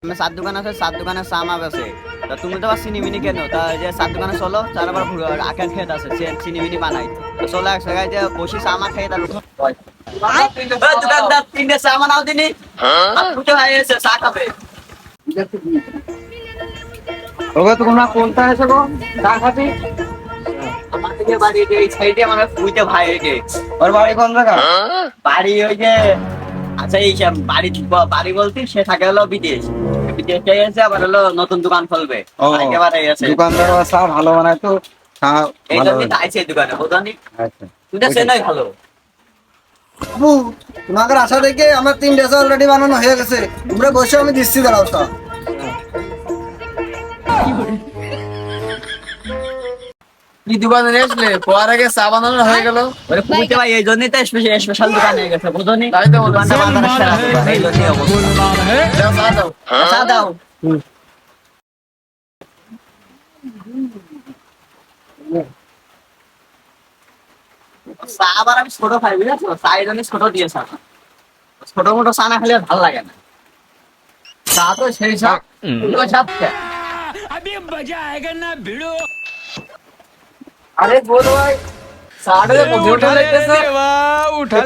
সাত দোকান আছে, সাত দোকানে চা মাপ আছে। তা তুমি তো আবার চিনি মিনি কেন? তা যে সাত দোকানে চলো, তার আবার আখের খেত আছে, চিনি মিনি বানাই। তো চলো এক জায়গায় যে বসি চা মা খেয়ে তার দোকানদার তিনটে চা বানাও দিনি, দুটো হয়ে গেছে, চা খাবে। ওগো তোমরা কোনটা এসে গো চা খাবি? আমার থেকে বাড়ি এই সাইডে আমার পুইতে ভাই একে ওর বাড়ি কোন জায়গা? বাড়ি ওই যে আচ্ছা এই বাড়ি বাড়ি বলতে সে থাকে হলো বিদেশ, বিদেশে এসে আবার হলো নতুন দোকান খুলবে। ও, একেবারে এসে দোকানদার চা ভালো বানায় তো, চা এই ভালো জন্যই তো বানায়। আইছে এই দোকানে, বুঝলি? আচ্ছা তুই তো চেনাই ভালো। বাবু, তোমাদের আশা দেখে আমার 3 ডেজ অলরেডি বানানো হয়ে গেছে। তোমরা বসে, আমি দিচ্ছি দাঁড়াও চা। কি দোকানে আসলে পর আগে চা বানানো হয়ে গেল? ওরে পুইতে ভাই এই জন্যই তো স্পেশাল দোকান হয়ে গেছে, বুঝলি? তাই তো বলছি। দোকানটা বাজারের সেরা দোকান, এই জন্যই অবস্থা। দাও চা দাও। চা দাও। চা আবার আমি ছোট খাই, বুঝেছো? চা এই জন্যই ছোট দিয়েছে আমার। ছোট মোটো চা না খেলে আর ভালো লাগে না। চা তো সেই চা। ওই সাথে আরে বল ভাই, চাটা তো কোথায় উঠে লাগতেছে?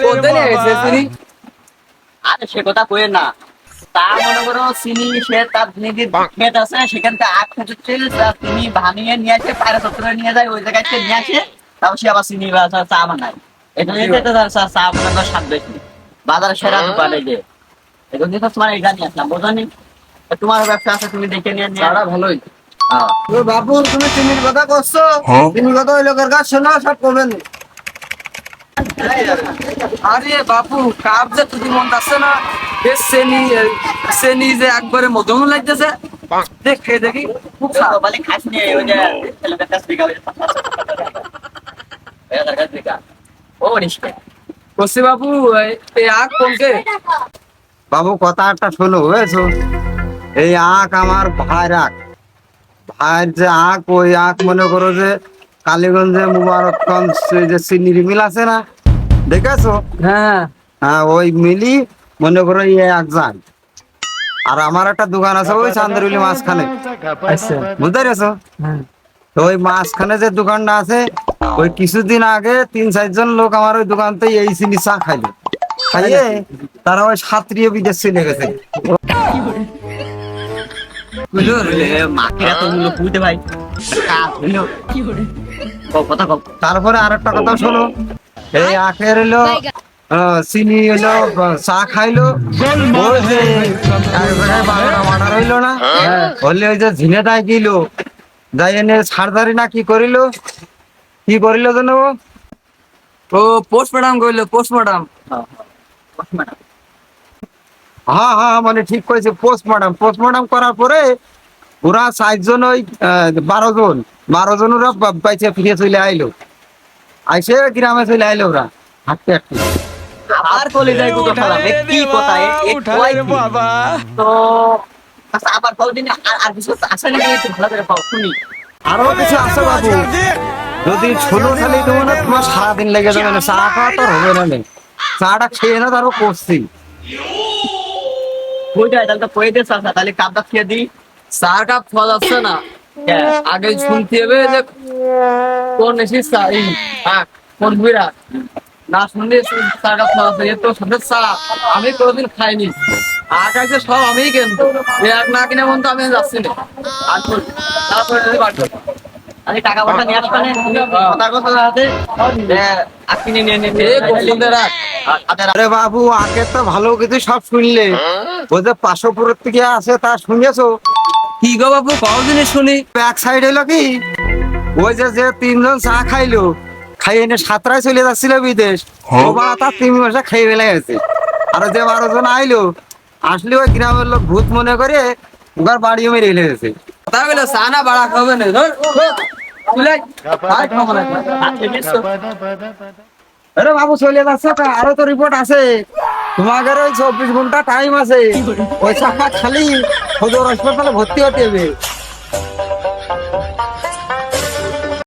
কোথায় নিয়ে গেছে চিনি? আরে সে কথা কইেন না। তা মনে করো চিনি সে তার নিজের ক্ষেত আছে, সেখান থেকে আখ খেতে চিনি ভানিয়ে নিয়ে আসে, পায়রা চত্বরে নিয়ে যায়, ওই জায়গায় থেকে নিয়ে আসে, তাও সে আবার চিনি বা চা বানায়। এটা নিয়ে তো তার চা মনে করো স্বাদ বেশি। বাজারে সেরা দোকান এই যে, এখন তো তোমার এটা নিয়ে আসলাম, বোঝনি? তোমার ব্যবসা আছে, তুমি দেখে নিয়ে নিয়ে চাটা ভালোই। ও বাবু, তুমি চিনির কথা করছো? চিনির কথা ওই লোকের কাছে শোনা, সব করবেন। আরে বাপু, কাপ যে তুই মন আছে না, বেশ সেনি যে একবারে মধুম লাগতেছে। দেখ খেয়ে দেখি, খুব স্বাদ। বলে খাস নিয়ে ওই যে ছেলেদের কাছ থেকে ও নিষ্ঠে কসি বাবু, এই আখ কোনকে? বাবু কথা একটা শোনো, বুঝেছো? এই আখ আমার ভাইয়ের আখ। ভাইয়ের যে আখ, ওই আখ মনে করো যে কালীগঞ্জে মুবারকগঞ্জ যে চিনির মিল আছে না, দেখেছো? হ্যাঁ হ্যাঁ, ওই মিলি মনে করো এই এক যায়। আর আমার একটা দোকান আছে ওই চান্দারুলি মাঝখানে, আচ্ছা। বুঝতে পেরেছো? হ্যাঁ। তো ওই মাঝখানে যে দোকানটা আছে, ওই কিছুদিন আগে 3-4 জন লোক আমার ওই দোকানতে এই চিনি চা খাইলো, খাইয়ে তারা ওই সাত্রীয় বিদেশ চলে গেছে। মাকে এত মূল্য পুঁতে ভাই কথা কম। তারপরে আর একটা কথা শোনো, এই আখের হলো চিনি হলো চা খাইলো, ওই যে একবারে 12টা মার্ডার হইলো না, হলে ওই যে ঝিনে দায় গিলো, যাই এনে সারদারি না কি করিল যেন ও? ও পোস্টমর্টম কইলো, পোস্টমর্টম। হ্যাঁ হ্যাঁ, মানে ঠিক করেছে, পোস্টমর্টম করার পরে ওরা 4 জন ওই 12 জন ওরা বাইচে ফিরে চলে আইলো, আইসে গ্রামে চলে আইলো ওরা হাঁটতে হাঁটতে। আবার কলে যায় কত ফেলা কি কথা বাবা তো আচ্ছা, আবার কতদিন আর কিছু আসে নাকি একটু ভালো করে পাও শুনি। আরো কিছু আছে বাবু, যদি ছোলো খালি দেবো না তোমার সারাদিন লেগে যাবে না, চা খাওয়া তো আর হবে না, চাটা খেয়ে না তারপর করছি। হয়ে যায় তাহলে তো কয়ে দিয়ে চাষা, তাহলে কাপটা খেয়ে দিই। চার কাপ ফল আছে না, আগে শুনতে হবে যে কোন এসে এই আখ, কোন বুড়া না শুনলে চার কাপ ফল আছে। এর তো সাথে চা আমি কোনোদিন খাইনি। আখ আছে সব আমিই কিনবো, এই আখ না কিনে মন তো আমি যাচ্ছি না। আর তারপরে যদি বাড়বে তাহলে টাকা পয়সা নিয়ে আসবে কথার কথা আছে আপনি নিয়ে নিয়ে এই পছন্দের আখ। আরে বাবু, আগে তো ভালো কিছু সব শুনলে, ওই যে পার্শ্বপুরের থেকে আছে তা শুনেছো? কি গো বাবু, কতদিনে শুনি। এক সাইড হলো কি, ওই যে 3 জন চা খাইলো, খাইয়ে এনে সাতটায় চলে যাচ্ছিল বিদেশ, ও বাবা তার 3 মাসে খেয়ে ফেলে গেছে। আর যে 12 জন আইলো, আসলে ওই গ্রামের লোক ভূত মনে করে ওর বাড়িও মেরে ফেলে গেছে। কথা বলে চা না বাড়া খাবে না, ধর তুলে আর খাবো না। আরে বাবু চলে যাচ্ছে তো, আরো তো রিপোর্ট আছে, তোমাদের ওই 24 ঘন্টা টাইম আছে, ওই চাকা খালি সদর হাসপাতালে ভর্তি হতে হবে।